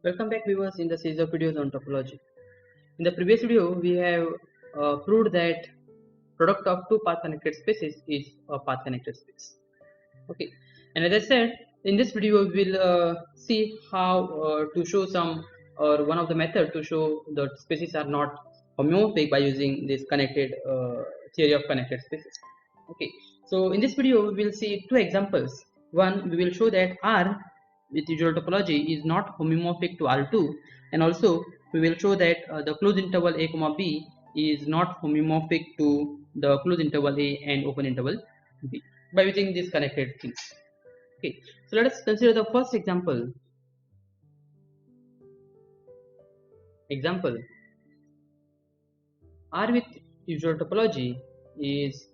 Welcome back viewers in the series of videos on topology. In the previous video we have proved that product of two path connected spaces is a path connected space. Okay, and as I said, in this video we will see how to show some or one of the method to show that spaces are not homeomorphic by using this connected theory of connected spaces. Okay, so in this video we will see two examples. One, we will show that R with usual topology is not homeomorphic to R2, and also we will show that the closed interval a comma b is not homeomorphic to the closed interval a and open interval b by using these connected things. Okay, so let us consider the first example. R with usual topology is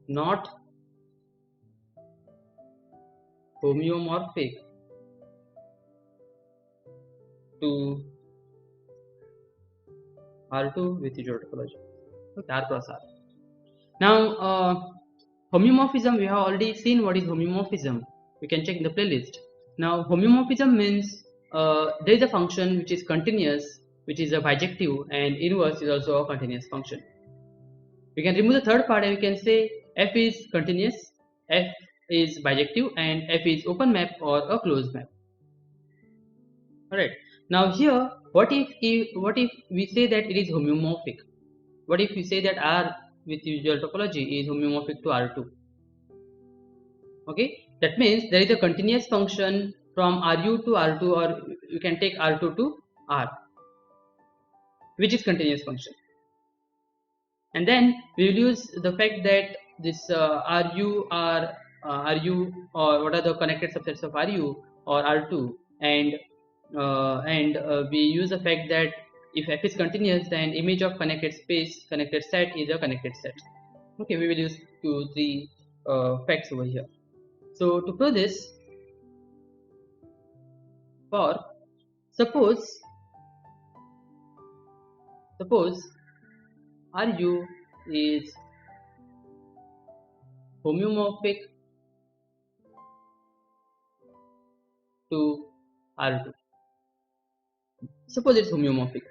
not homeomorphic to R2 with usual topology. Okay, R cross R. Now, homeomorphism, we have already seen what is homeomorphism. We can check in the playlist. Now, homeomorphism means there is a function which is continuous, which is a bijective, and inverse is also a continuous function. We can remove the third part and we can say f is continuous, f is bijective, and f is open map or a closed map. Alright. Now here, what if we say that it is homeomorphic? What if we say that R with usual topology is homeomorphic to R2? Okay, that means there is a continuous function from RU to R2, or you can take R2 to R, which is continuous function. And then we will use the fact that this RU or what are the connected subsets of RU or R2, and we use the fact that if f is continuous, then image of connected space, connected set is a connected set. Okay, we will use 2-3 facts over here. So to prove this, for suppose RU is homeomorphic to R2. Suppose it's homeomorphic.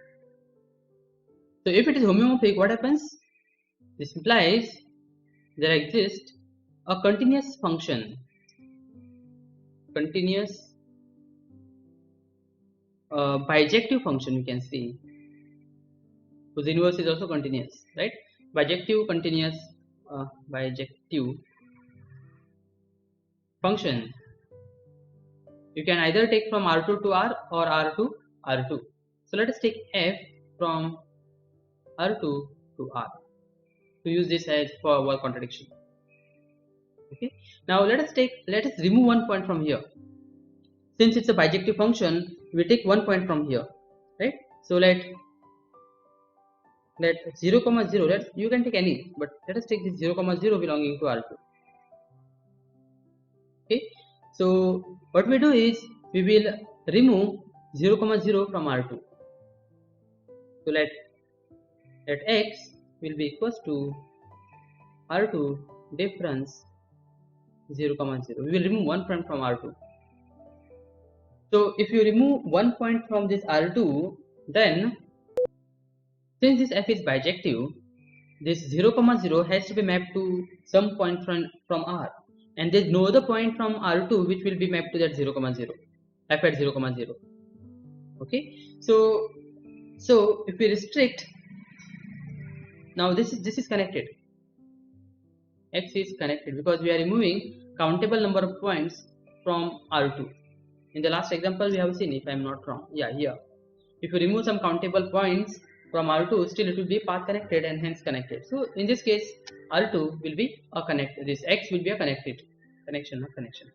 So if it is homeomorphic, what happens? This implies there exists a continuous function, continuous bijective function, you can see, whose inverse is also continuous, right? Bijective continuous bijective function you can either take from R2 to R or R to R2. So let us take f from R2 to R to use this as for word contradiction. Okay, now let us remove one point from here. Since it's a bijective function, we take one point from here, right? So let 0, 0, you can take any, but let us take this 0, 0 belonging to R2. Okay, so what we do is we will remove 0, 0 from R2. So let x will be equals to R2 difference 0, 0. We will remove one point from R2. So if you remove one point from this R2, then since this f is bijective, this 0, 0 has to be mapped to some point from R, and there is no other point from R2 which will be mapped to that 0, 0, f at 0, 0. Okay, so if we restrict, now this is connected, x is connected because we are removing countable number of points from R2. In the last example we have seen, if I am not wrong, yeah, here if you remove some countable points from R2, still it will be path connected and hence connected. So in this case R2 will be a connected, this x will be a connected connection, not connection,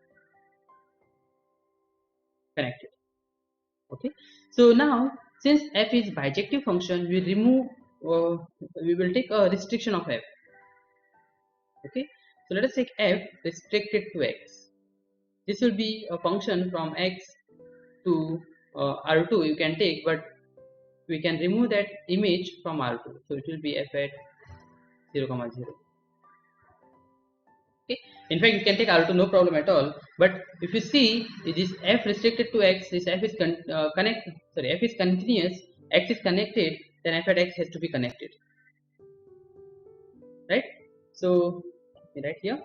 connected. Okay, so now since f is bijective function, we remove we will take a restriction of f. Okay, so let us take f restricted to x. This will be a function from x to R2 you can take, but we can remove that image from R2, so it will be f at 0, 0. Okay, in fact you can take R2 no problem at all, but if you see it is f restricted to x, this f is f is continuous, x is connected, then f at x has to be connected, right? So right here,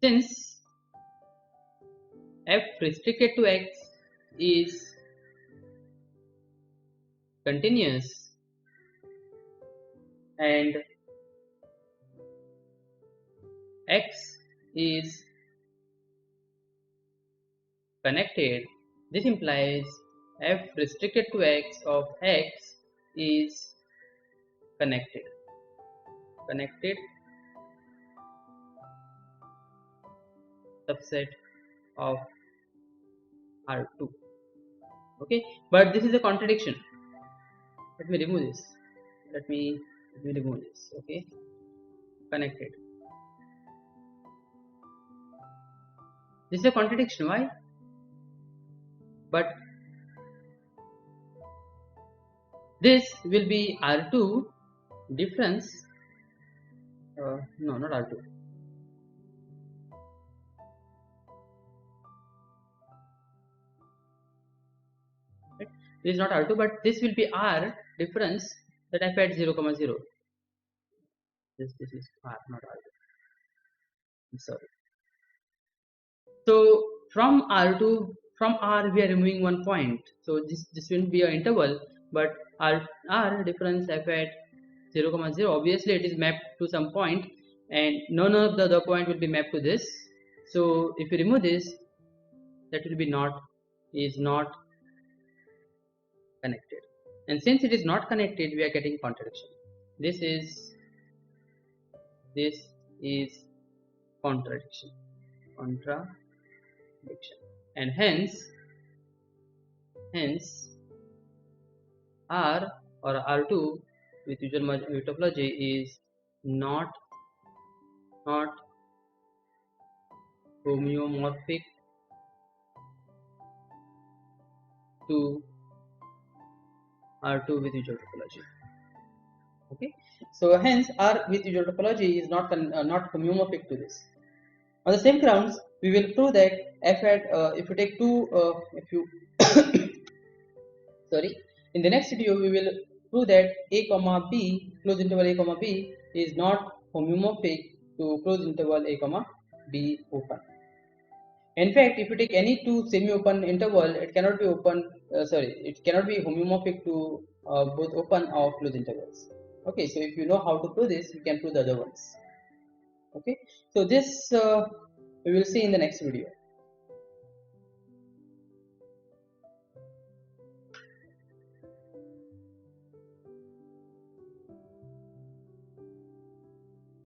since f restricted to x is continuous and x is connected, this implies f restricted to x of x is connected subset of R2. Okay, but this is a contradiction. Let me remove this. Let me remove this. Okay, connected. This is a contradiction. Why? But this will be R2 difference. No, not R2. Right? This is not R2, but this will be R difference that f at 0, 0. This is R, not R2. I'm sorry. So from R we are removing one point. So this will be an interval, but R difference f at 0, 0, obviously it is mapped to some point, and none of the other point will be mapped to this. So if you remove this, that will be not connected, and since it is not connected, we are getting contradiction. This is contradiction, and hence R or R2 with usual topology is not homeomorphic to R2 with usual topology. Okay, so hence R with usual topology is not homeomorphic to this. On the same grounds, we will prove that f at if you take sorry, in the next video we will prove that a comma b, closed interval a comma b, is not homeomorphic to closed interval a comma b open. In fact, if you take any two semi-open interval, it cannot be it cannot be homeomorphic to both open or closed intervals. Okay, so if you know how to prove this, you can prove the other ones. Okay, so this we will see in the next video.